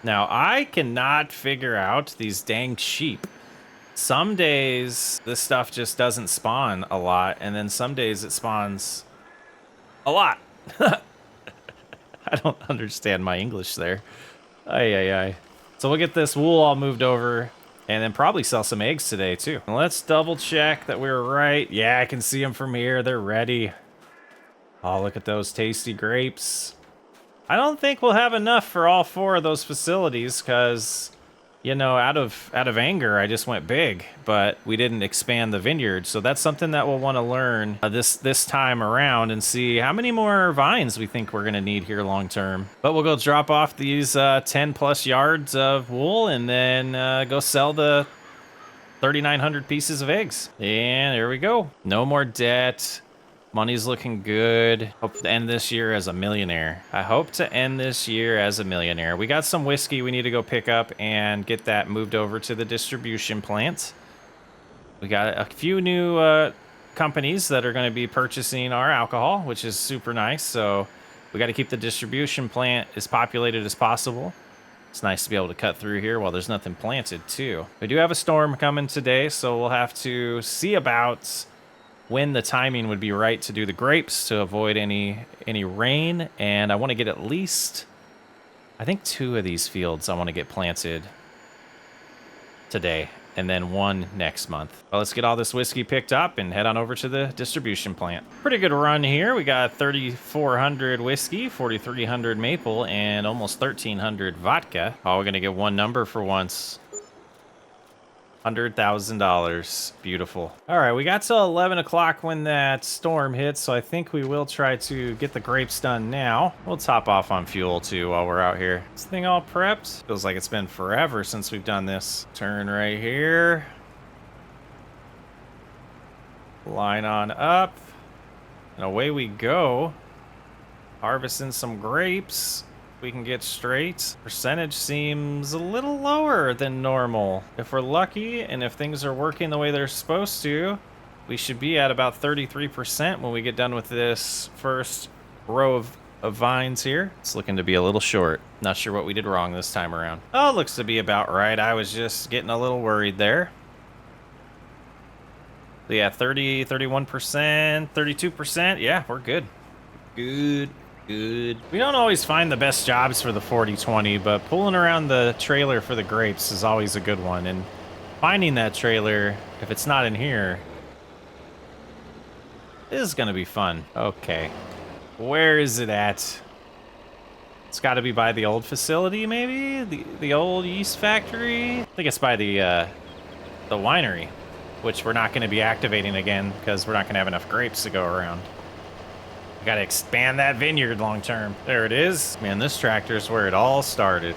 Now, I cannot figure out these dang sheep. Some days this stuff just doesn't spawn a lot, and then some days it spawns a lot. I don't understand my English there. Ay, ay, ay. So we'll get this wool all moved over and then probably sell some eggs today too. Let's double check that we were right. Yeah, I can see them from here. They're ready. Oh, look at those tasty grapes. I don't think we'll have enough for all 4 of those facilities because, you know, out of anger, I just went big, but we didn't expand the vineyard. So that's something that we'll want to learn this time around and see how many more vines we think we're going to need here long term. But we'll go drop off these 10 plus yards of wool and then go sell the 3,900 pieces of eggs. And there we go. No more debt. Money's looking good. Hope to end this year as a millionaire. I hope to end this year as a millionaire. We got some whiskey we need to go pick up and get that moved over to the distribution plant. We got a few new companies that are going to be purchasing our alcohol, which is super nice. So we got to keep the distribution plant as populated as possible. It's nice to be able to cut through here while there's nothing planted too. We do have a storm coming today, so we'll have to see about when the timing would be right to do the grapes to avoid any rain. And I want to get at least, I think 2 of these fields I want to get planted today and then 1 next month. Well, let's get all this whiskey picked up and head on over to the distribution plant. Pretty good run here. We got 3,400 whiskey, 4,300 maple, and almost 1,300 vodka. Oh, we're going to get one number for once. $100,000. Beautiful. All right, we got till 11 o'clock when that storm hits, so I think we will try to get the grapes done now. We'll top off on fuel too while we're out here. This thing all prepped. Feels like it's been forever since we've done this. Turn right here. Line on up. And away we go. Harvesting some grapes. We can get straight. Percentage seems a little lower than normal. If we're lucky and if things are working the way they're supposed to, we should be at about 33% when we get done with this first row of vines here. It's looking to be a little short. Not sure what we did wrong this time around. Oh, it looks to be about right. I was just getting a little worried there. So yeah, 30, 31%, 32%. Yeah, we're good. Good. Good. We don't always find the best jobs for the 40/20, but pulling around the trailer for the grapes is always a good one. And finding that trailer, if it's not in here, is going to be fun. Okay. Where is it at? It's got to be by the old facility, maybe? The old yeast factory? I think it's by the winery, which we're not going to be activating again because we're not going to have enough grapes to go around. Got to expand that vineyard long term. There it is. Man, this tractor is where it all started.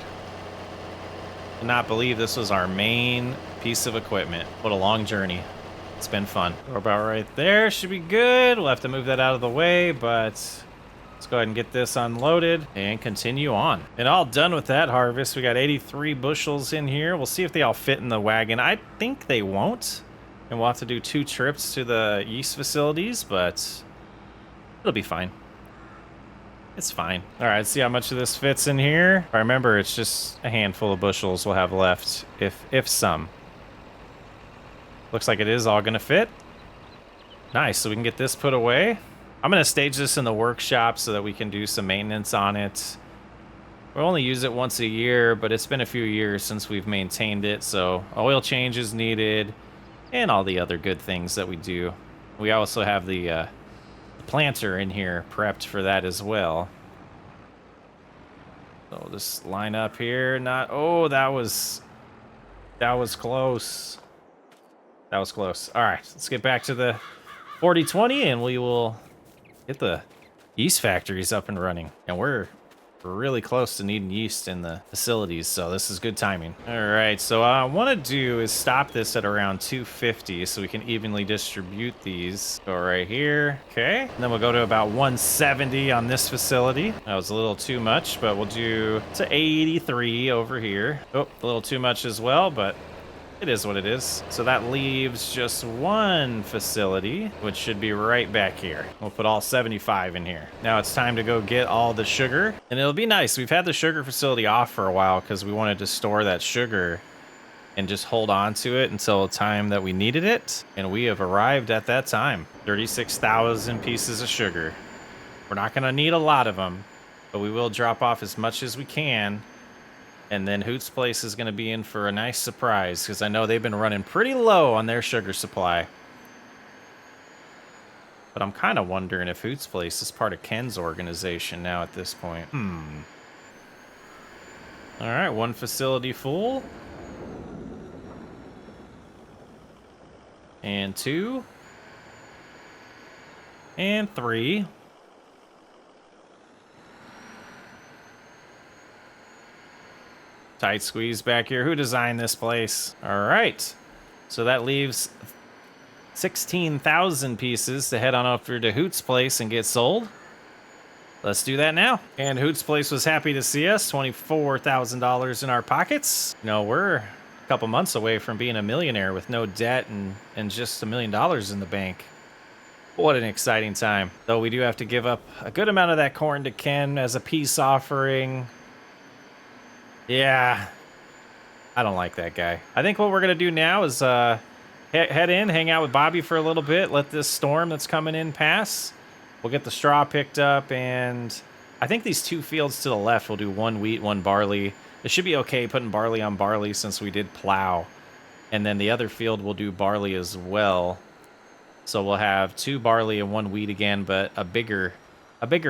Cannot believe this was our main piece of equipment. What a long journey. It's been fun. We're about right there. Should be good. We'll have to move that out of the way, but let's go ahead and get this unloaded and continue on. And all done with that harvest. We got 83 bushels in here. We'll see if they all fit in the wagon. I think they won't. And we'll have to do 2 trips to the yeast facilities, but it'll be fine. It's fine. All right, let's see how much of this fits in here. I remember it's just a handful of bushels we'll have left, if some. Looks like it is all gonna fit. Nice, so we can get this put away. I'm gonna stage this in the workshop so that we can do some maintenance on it. We'll only use it once a year, but it's been a few years since we've maintained it, so oil change is needed and all the other good things that we do. We also have the planter in here prepped for that as well. So we'll just line up here. Not, oh, that was close. That was close. All right, let's get back to the 40/20 and we will get the yeast factories up and running. And we're really close to needing yeast in the facilities, so this is good timing. All right, so what I want to do is stop this at around 250 so we can evenly distribute these. Go right here. Okay, and then we'll go to about 170 on this facility. That was a little too much, but we'll do to 83 over here. Oh, a little too much as well, but It is what it is. So that leaves just one facility, which should be right back here. We'll put all 75 in here. Now it's time to go get all the sugar. And it'll be nice. We've had the sugar facility off for a while because we wanted to store that sugar and just hold on to it until the time that we needed it. And we have arrived at that time. 36,000 pieces of sugar. We're not going to need a lot of them, but we will drop off as much as we can. And then Hoot's Place is going to be in for a nice surprise because I know they've been running pretty low on their sugar supply. But I'm kind of wondering if Hoot's Place is part of Ken's organization now at this point. All right, one facility full. And 2. And 3. Tight squeeze back here. Who designed this place? All right. So that leaves 16,000 pieces to head on over to Hoot's Place and get sold. Let's do that now. And Hoot's Place was happy to see us. $24,000 in our pockets. No, we're a couple months away from being a millionaire with no debt and just $1 million in the bank. What an exciting time. Though we do have to give up a good amount of that corn to Ken as a peace offering. Yeah, I don't like that guy. I think what we're going to do now is head in, hang out with Bobby for a little bit, let this storm that's coming in pass. We'll get the straw picked up, and I think these 2 fields to the left will do 1 wheat, 1 barley. It should be okay putting barley on barley since we did plow. And then the other field will do barley as well. So we'll have 2 barley and 1 wheat again, but a bigger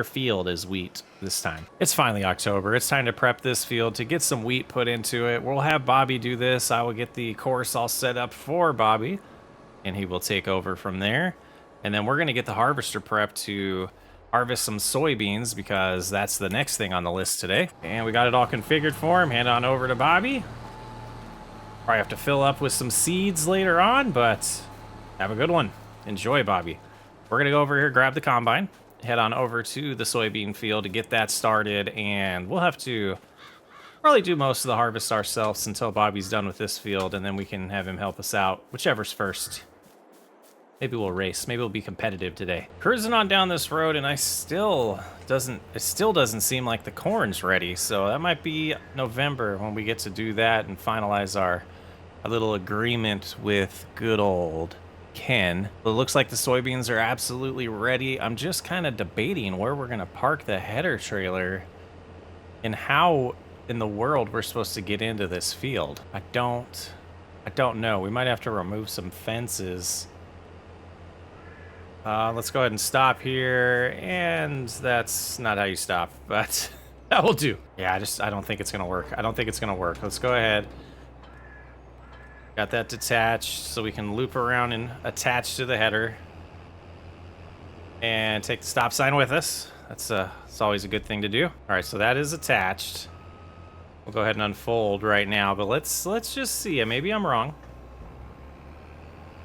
field is wheat this time. It's finally October. It's time to prep this field to get some wheat put into it. We'll have Bobby do this. I will get the course all set up for Bobby, and he will take over from there. And then we're going to get the harvester prep to harvest some soybeans because that's the next thing on the list today. And we got it all configured for him. Hand on over to Bobby. Probably have to fill up with some seeds later on, but have a good one. Enjoy, Bobby. We're going to go over here, grab the combine, head on over to the soybean field to get that started, and we'll have to probably do most of the harvest ourselves until Bobby's done with this field, and then we can have him help us out, whichever's first. Maybe we'll race. Maybe we'll be competitive today. Cruising on down this road, and it still doesn't seem like the corn's ready, so that might be November when we get to do that and finalize our little agreement with good old Ken. But it looks like the soybeans are absolutely ready. I'm just kind of debating where we're gonna park the header trailer and how in the world we're supposed to get into this field. I don't know. We might have to remove some fences. Let's go ahead and stop here, and that's not how you stop, but that will do. Yeah, I don't think it's gonna work. I don't think it's gonna work. Let's go ahead. Got that detached so we can loop around and attach to the header and take the stop sign with us. It's always a good thing to do. All right, so that is attached. We'll go ahead and unfold right now, but let's just see. Maybe I'm wrong.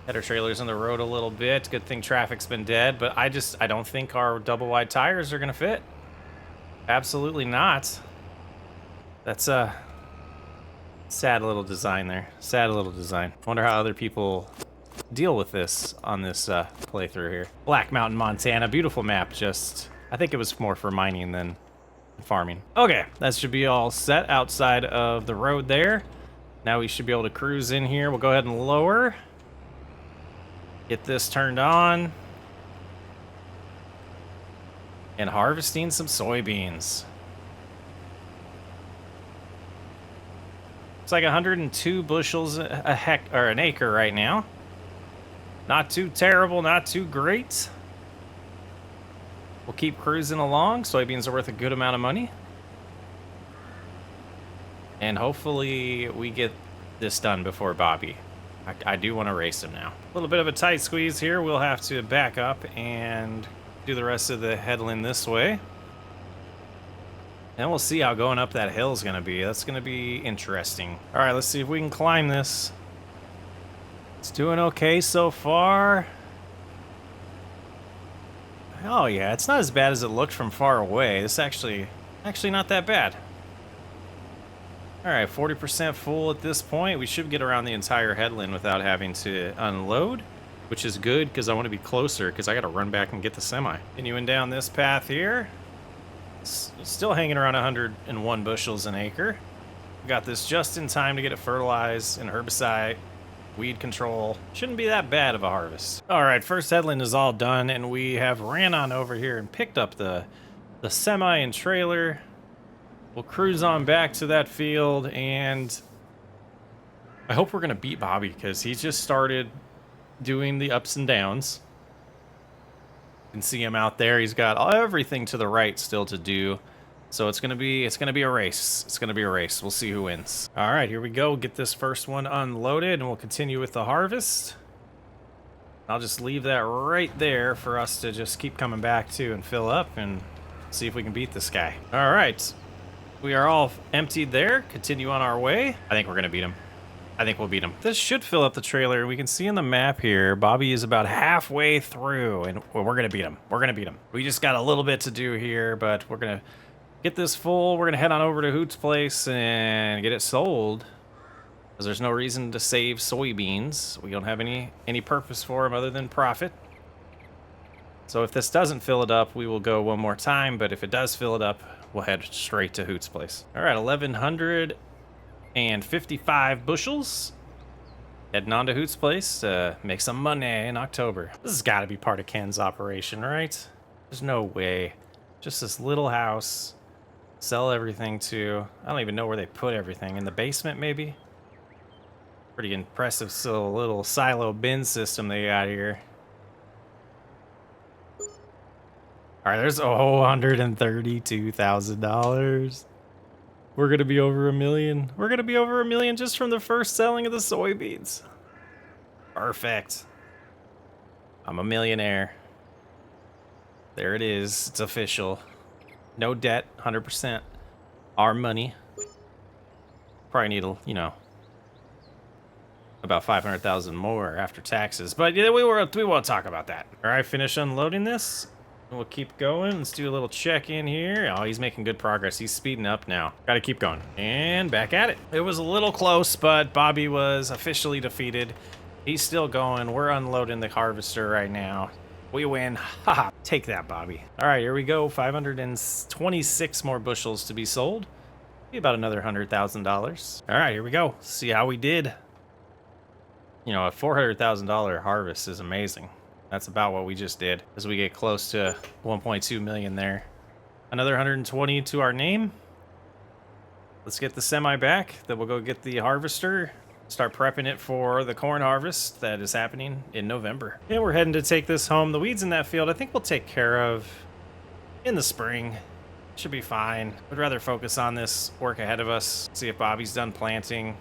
Header trailer's on the road a little bit. Good thing traffic's been dead, but I don't think our double wide tires are gonna fit. Absolutely not. That's a sad little design there. Sad little design. Wonder how other people deal with this on this playthrough here. Black Mountain, Montana. Beautiful map. I think it was more for mining than farming. Okay, that should be all set outside of the road there. Now we should be able to cruise in here. We'll go ahead and lower. Get this turned on. And harvesting some soybeans. It's like 102 bushels an acre right now. Not too terrible, not too great. We'll keep cruising along. Soybeans are worth a good amount of money. And hopefully we get this done before Bobby. I do want to race him now. A little bit of a tight squeeze here. We'll have to back up and do the rest of the headland this way. And we'll see how going up that hill is going to be. That's going to be interesting. All right, let's see if we can climb this. It's doing okay so far. Oh yeah, it's not as bad as it looked from far away. It's actually not that bad. All right, 40% full at this point. We should get around the entire headland without having to unload, which is good because I want to be closer because I got to run back and get the semi. Continuing down this path here. Still hanging around 101 bushels an acre. Got this just in time to get it fertilized and herbicide, weed control. Shouldn't be that bad of a harvest. All right, first headland is all done, and we have ran on over here and picked up the semi and trailer. We'll cruise on back to that field, and I hope we're gonna beat Bobby because he just started doing the ups and downs. You can see him out there. He's got everything to the right still to do. So it's gonna be a race. It's gonna be a race. We'll see who wins. All right, here we go. Get this first one unloaded, and we'll continue with the harvest. I'll just leave that right there for us to just keep coming back to and fill up and see if we can beat this guy. All right, we are all emptied there. Continue on our way. I think we're gonna beat him. I think we'll beat him. This should fill up the trailer. We can see in the map here, Bobby is about halfway through, and we're gonna beat him. We're gonna beat him. We just got a little bit to do here, but we're gonna get this full. We're gonna head on over to Hoot's place and get it sold, because there's no reason to save soybeans. We don't have any purpose for them other than profit. So if this doesn't fill it up, we will go one more time, but if it does fill it up, we'll head straight to Hoot's place. All right, 1,155 bushels. Heading on to Hoot's place to make some money in October. This has got to be part of Ken's operation, right? There's no way. Just this little house. Sell everything to, I don't even know where they put everything. In the basement, maybe? Pretty impressive little silo bin system they got here. All right, there's $132,000. We're gonna be over $1 million. We're gonna be over $1 million just from the first selling of the soybeans. Perfect. I'm a millionaire. There it is. It's official. No debt, 100%. Our money. Probably need about 500,000 more after taxes. But yeah, we won't talk about that. All right, finish unloading this. We'll keep going. Let's do a little check-in here. Oh, he's making good progress. He's speeding up now. Gotta keep going. And back at it. It was a little close, but Bobby was officially defeated. He's still going. We're unloading the harvester right now. We win. Haha. Take that, Bobby. All right, here we go. 526 more bushels to be sold. Be about another $100,000. All right, here we go. See how we did. You know, a $400,000 harvest is amazing. That's about what we just did as we get close to 1.2 million there. Another 120 to our name. Let's get the semi back. Then we'll go get the harvester. Start prepping it for the corn harvest that is happening in November. Yeah, we're heading to take this home. The weeds in that field, I think we'll take care of in the spring. Should be fine. Would rather focus on this work ahead of us. See if Bobby's done planting.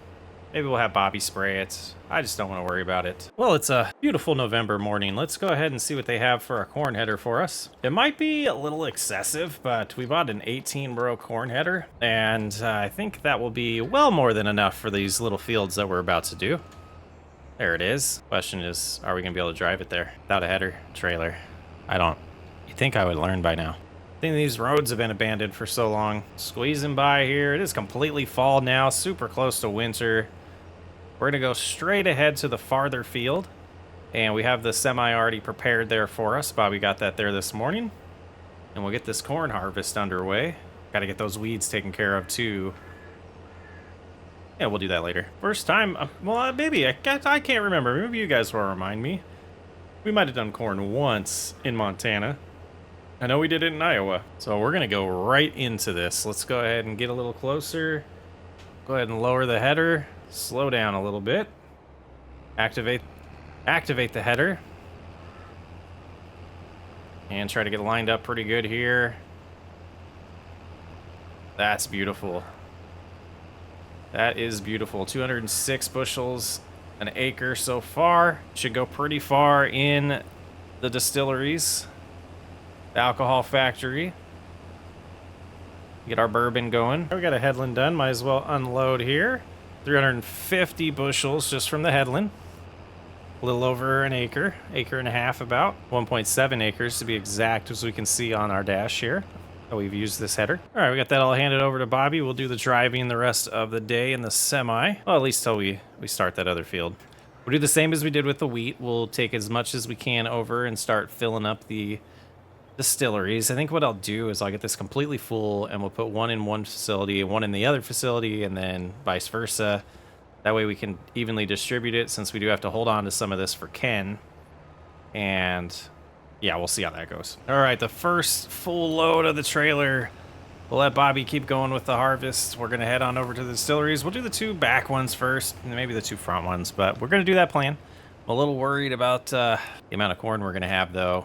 Maybe we'll have Bobby spray it. I just don't want to worry about it. Well, it's a beautiful November morning. Let's go ahead and see what they have for a corn header for us. It might be a little excessive, but we bought an 18-row corn header, and I think that will be well more than enough for these little fields that we're about to do. There it is. Question is, are we going to be able to drive it there without a header trailer? You'd think I would learn by now. I think these roads have been abandoned for so long. Squeezing by here. It is completely fall now, super close to winter. We're gonna go straight ahead to the farther field, and we have the semi already prepared there for us. Bobby got that there this morning, and we'll get this corn harvest underway. Got to get those weeds taken care of too. Yeah, we'll do that later. First time, well, maybe I can't remember. Maybe you guys will remind me. We might have done corn once in Montana. I know we did it in Iowa. So we're gonna go right into this. Let's go ahead and get a little closer. Go ahead and lower the header. Slow down a little bit. Activate the header. And try to get lined up pretty good here. That's beautiful. That is beautiful. 206 bushels an acre so far. Should go pretty far in the distilleries. The alcohol factory. Get our bourbon going. We got a headland done. Might as well unload here. 350 bushels just from the headland. A little over an acre and a half about. 1.7 acres to be exact, as we can see on our dash here. Oh, we've used this header. All right, we got that all handed over to Bobby. We'll do the driving the rest of the day in the semi. Well, at least till we start that other field. We'll do the same as we did with the wheat. We'll take as much as we can over and start filling up the distilleries. I think what I'll do is I'll get this completely full and we'll put one in one facility and one in the other facility and then vice versa. That way we can evenly distribute it since we do have to hold on to some of this for Ken. And yeah, we'll see how that goes. All right, the first full load of the trailer. We'll let Bobby keep going with the harvest. We're gonna head on over to the distilleries. We'll do the 2 back ones first, and maybe the 2 front ones, but we're gonna do that plan. I'm a little worried about the amount of corn we're gonna have though.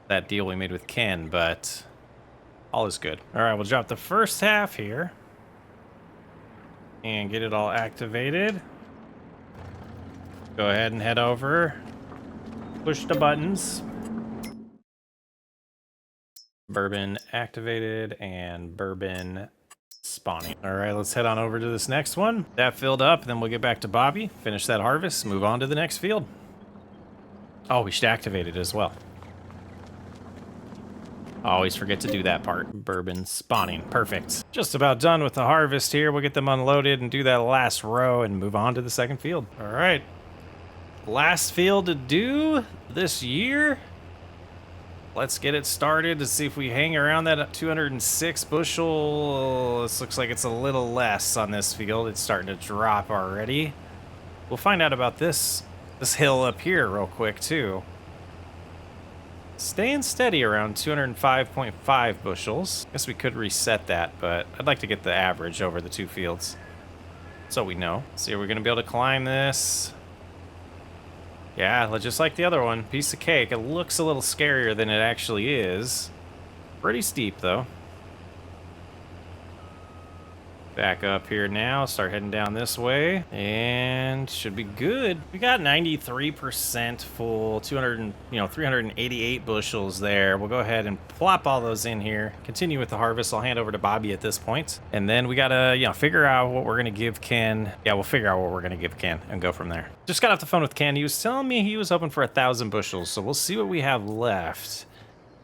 That deal we made with Ken, but all is good. All right, we'll drop the first half here and get it all activated. Go ahead and head over. Push the buttons. Bourbon activated and bourbon spawning. All right, let's head on over to this next one. That filled up, then we'll get back to Bobby, finish that harvest, move on to the next field. Oh, we should activate it as well. Always forget to do that part. Bourbon spawning. Perfect. Just about done with the harvest here. We'll get them unloaded and do that last row and move on to the second field. All right. Last field to do this year. Let's get it started to see if we hang around that 206 bushel. This looks like it's a little less on this field. It's starting to drop already. We'll find out about this hill up here real quick too. Staying steady around 205.5 bushels. Guess we could reset that, but I'd like to get the average over the 2 fields so we know. See, are we gonna be able to climb this? Yeah, just like the other one, piece of cake. It looks a little scarier than it actually is. Pretty steep though. Back up here now, start heading down this way, and should be good. We got 93% full, 388 bushels there. We'll go ahead and plop all those in here. Continue with the harvest. I'll hand over to Bobby at this point. And then we gotta, figure out what we're gonna give Ken. Yeah, we'll figure out what we're gonna give Ken and go from there. Just got off the phone with Ken. He was telling me he was hoping for 1,000 bushels, so we'll see what we have left.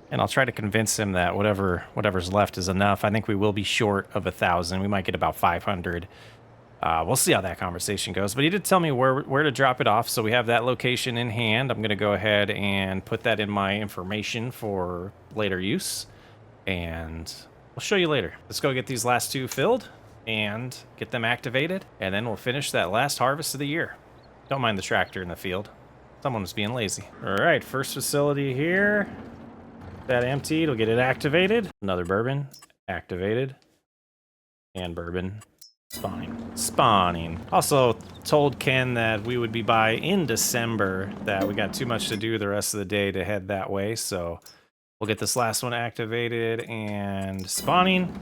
And I'll try to convince him that whatever's left is enough. I think we will be short of 1,000. We might get about 500. We'll see how that conversation goes. But he did tell me where to drop it off, so we have that location in hand. I'm going to go ahead and put that in my information for later use. And we'll show you later. Let's go get these last 2 filled and get them activated. And then we'll finish that last harvest of the year. Don't mind the tractor in the field. Someone was being lazy. All right, first facility here. That emptied, we'll get it activated. Another bourbon activated, and bourbon spawning. Also told Ken that we would be by in December, that we got too much to do the rest of the day to head that way, so we'll get this last one activated and spawning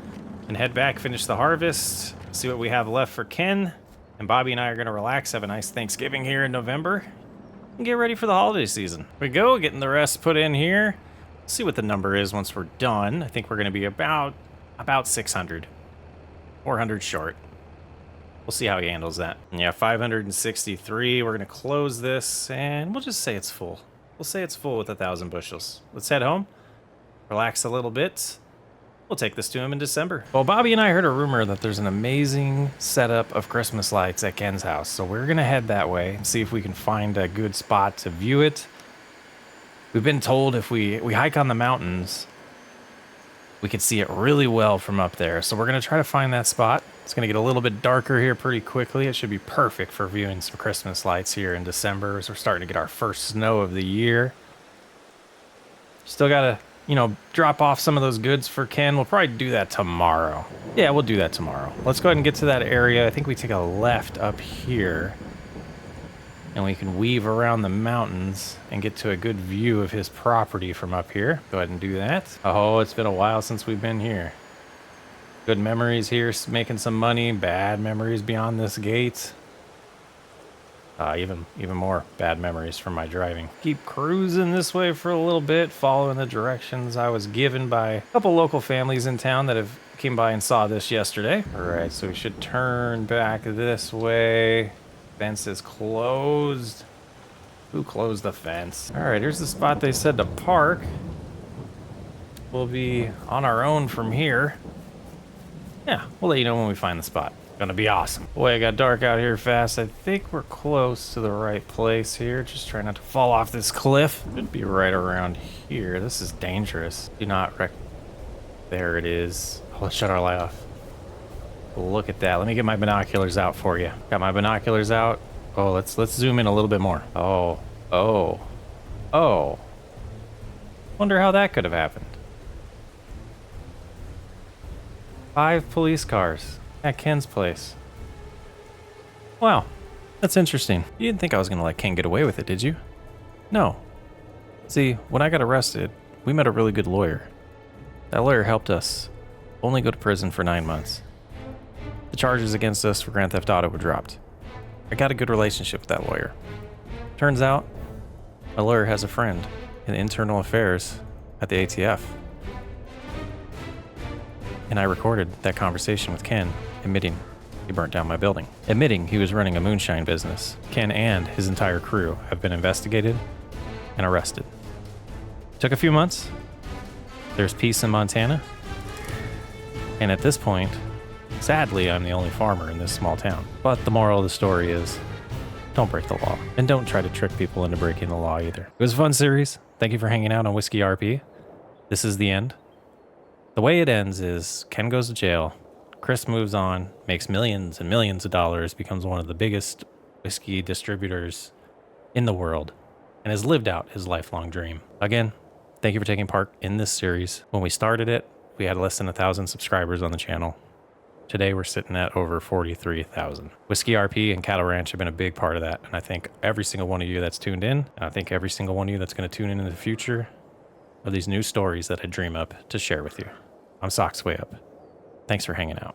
and head back, finish the harvest, see what we have left for Ken. And Bobby and I are gonna relax, have a nice Thanksgiving here in November, and get ready for the holiday season. Here we go, getting the rest put in here. See what the number is once we're done. I think we're going to be about 600. 400 short. We'll see how he handles that. Yeah, 563. We're going to close this, and we'll just say it's full. We'll say it's full with 1,000 bushels. Let's head home. Relax a little bit. We'll take this to him in December. Well, Bobby and I heard a rumor that there's an amazing setup of Christmas lights at Ken's house, so we're going to head that way and see if we can find a good spot to view it. We've been told if we hike on the mountains, we can see it really well from up there. So we're going to try to find that spot. It's going to get a little bit darker here pretty quickly. It should be perfect for viewing some Christmas lights here in December as we're starting to get our first snow of the year. Still got to, drop off some of those goods for Ken. We'll probably do that tomorrow. Yeah, we'll do that tomorrow. Let's go ahead and get to that area. I think we take a left up here, and we can weave around the mountains and get to a good view of his property from up here. Go ahead and do that. Oh, it's been a while since we've been here. Good memories here, making some money. Bad memories beyond this gate. Even more bad memories from my driving. Keep cruising this way for a little bit, following the directions I was given by a couple local families in town that have came by and saw this yesterday. All right, so we should turn back this way. Fence is closed. Who closed the fence? All right, here's the spot they said to park. we'll be on our own from here. Yeah, we'll let you know when we find the spot. Gonna be awesome. Boy, it got dark out here fast. I think we're close to the right place here. Just try not to fall off this cliff. Should be right around here. This is dangerous. Do not wreck. There it is. Oh, let's shut our light off. Look at that. Let me get my binoculars out for you. Got my binoculars out. Oh, let's zoom in a little bit more. Oh. Wonder how that could have happened. 5 police cars at Ken's place. Wow, that's interesting. You didn't think I was gonna let Ken get away with it, did you? No. See, when I got arrested, we met a really good lawyer. That lawyer helped us only go to prison for 9 months. The charges against us for Grand Theft Auto were dropped. I got a good relationship with that lawyer. Turns out, my lawyer has a friend in internal affairs at the ATF. And I recorded that conversation with Ken, admitting he burnt down my building. Admitting he was running a moonshine business. Ken and his entire crew have been investigated and arrested. Took a few months. There's peace in Montana. And at this point, sadly, I'm the only farmer in this small town. But the moral of the story is, don't break the law. And don't try to trick people into breaking the law either. It was a fun series. Thank you for hanging out on Whiskey RP. This is the end. The way it ends is Ken goes to jail, Chris moves on, makes millions and millions of dollars, becomes one of the biggest whiskey distributors in the world, and has lived out his lifelong dream. Again, thank you for taking part in this series. When we started it, we had less than 1,000 subscribers on the channel. Today, we're sitting at over 43,000. Whiskey RP and Cattle Ranch have been a big part of that, and I thank every single one of you that's tuned in, and I thank every single one of you that's going to tune in the future of these new stories that I dream up to share with you. I'm Socks Way Up. Thanks for hanging out.